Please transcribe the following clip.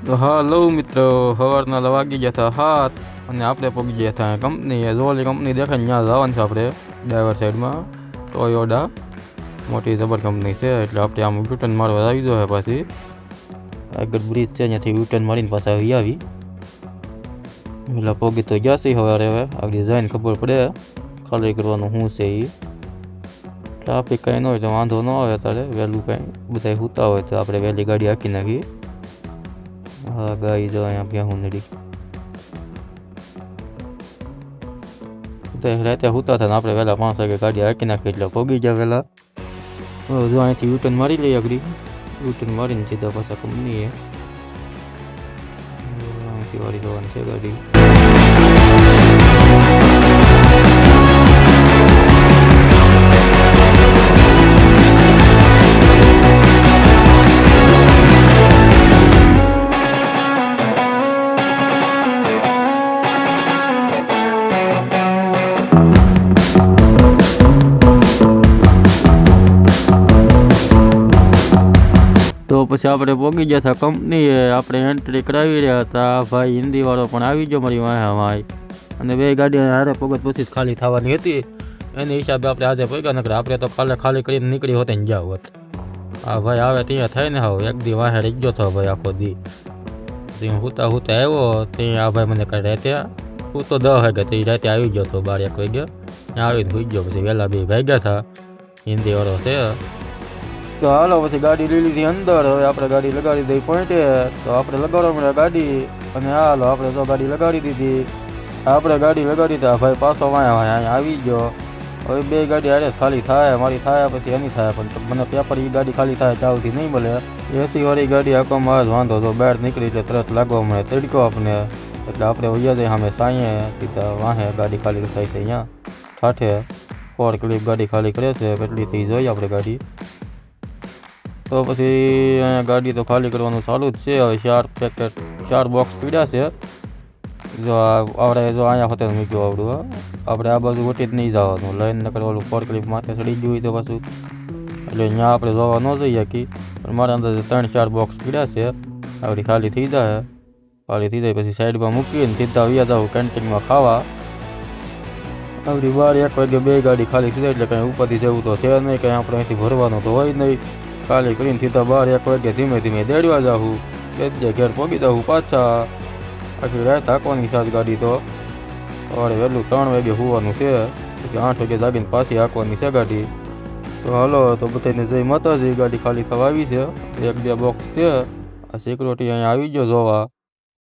તો હાલો મિત્રો, સવારના વાગી ગયા હતા 7 અને આપણે પહોંચી ગયા હતા કંપની. જોલી કંપની દેખાય ત્યાં જવાનું છે આપણે ડ્રાઈવર સાઈડમાં. ટોયોટા મોટી જબર કંપની છે એટલે આપણે આમ યુટર્ન મારવા આવી જોઈએ. પાછી આગળ બ્રિજ છે ત્યાંથી યુટર્ન મારીને પાછા આવી એટલે પહોંચી તો ગયા છે. સવારે હવે આગળ જઈને ખબર પડે ખાલી કરવાનું શું છે એ. ટ્રાફિક કાંઈ ન હોય તો વાંધો ન આવે. ત્યારે વહેલું કાંઈ બધા સૂતા હોય તો આપણે વહેલી ગાડી હાંકી નાખી. હા ગાઈ જો અહીંયા ભેહું નડી રાતે સૂતા થાય ને આપણે વહેલા 5 વાગે ગાડી હાંકી નાખી એટલે પહોંચી જાય વહેલા. જો અહીંથી યુટર્ન મારી લઈએ. આગળ યુટર્ન મારીને સીધા પાછા કંપનીએ અહીંથી વાળી જવાની છે ગાડી. તો પછી આપણે પહોંચી ગયા હતા કંપનીએ. આપણે એન્ટ્રી કરાવી રહ્યા હતા. ભાઈ હિન્દીવાળો પણ આવી ગયો મારી વાંહે અને બે ગાડી હારે પગત પછી જ ખાલી થવાની હતી. એની હિસાબે આપણે આજે પગ્યા નકર આપણે તો ખાલી કરીને નીકળી હોત ને જાવ હોત. આ ભાઈ આવે ત્યાં થાય ને હાવ એક દી વાંહે રહી ગયો હતો ભાઈ આખો દી. હુતા આવ્યો ત્યાં આ ભાઈ મને કાંઈ રાતે હું તો 10 વાગે તે રાતે આવી ગયો હતો 12-1 વાગે. ત્યાં આવીને સુઈ ગયો. પછી વહેલા 2 ભાગ્યા હતા. હિન્દીવાળો છે. તો હાલો પછી ગાડી લઈ લીધી અંદર. હવે આપણે ગાડી લગાડી દઈ પોઈન્ટે. તો આપણે લગાડવા મળ્યા ગાડી અને હાલો આપણે તો ગાડી લગાડી દીધી. આપણે ગાડી લગાડી હતા. ભાઈ પાછો અહીંયા આવી ગયો. હવે 2 ગાડી હારે ખાલી થાય. મારી થાય પછી એની થાય પણ મને પેપર એ ગાડી ખાલી થાય ચાવથી નહીં મળે. એસી વાળી ગાડી આંખોમાં જ વાંધો. તો બહાર નીકળી એટલે તરત લાગવા મળે તડકો આપણે. એટલે આપણે વૈયા જઈએ સામે સાંઈએ સીધા વાહે ગાડી ખાલી થાય છે. અહીંયા ઠાઠે 4 ક્લિપ ગાડી ખાલી કરે છે. કેટલીથી જોઈએ આપણે ગાડી. તો પછી અહીંયા ગાડી તો ખાલી કરવાનું ચાલુ જ છે. હવે 4 બોક્સ પીડ્યા છે. જો આપણે જો અહીંયા હોતે મૂક્યું આવડું. આપણે આ બાજુ વટી જ નહીં જવાનું. લાઈન ન કરવાનું. 4 ક્લિપ માથે ચડી ગયું હોય તો પાછું એટલે અહીંયા આપણે જોવા ન જઈએ કી. પણ મારા અંદાજે 3-4 બોક્સ પીડ્યા છે. આવડી ખાલી થઈ જાય. ખાલી થઈ જાય પછી સાઈડમાં મૂકીને સીધા વ્યા જાવ કેન્ટીનમાં ખાવા. આવડી 12-1 વાગે 2 ગાડી ખાલી થઈ જાય એટલે કંઈ ઉપાધિ જેવું તો છે નહીં. કંઈ આપણે અહીંથી ભરવાનું તો હોય નહીં. ખાલી કરીને સીધા 12-1 વાગે ધીમે ધીમે દેડવા જાઉં. બે ઘેર પહોંચી જાઉં પાછા. આખી રાત હાંકવાની સાથ ગાડી તો સવારે વહેલું 3 વાગે હોવાનું છે. પછી 8 વાગે જાગીને પાછી હાંકવાની છે ગાડી. તો હાલો તો બધાને જય માતાજી. ગાડી ખાલી થવા આવી છે. 1-2 બોક્સ છે. આ સિક્યુરિટી અહીંયા આવી ગયો જોવા.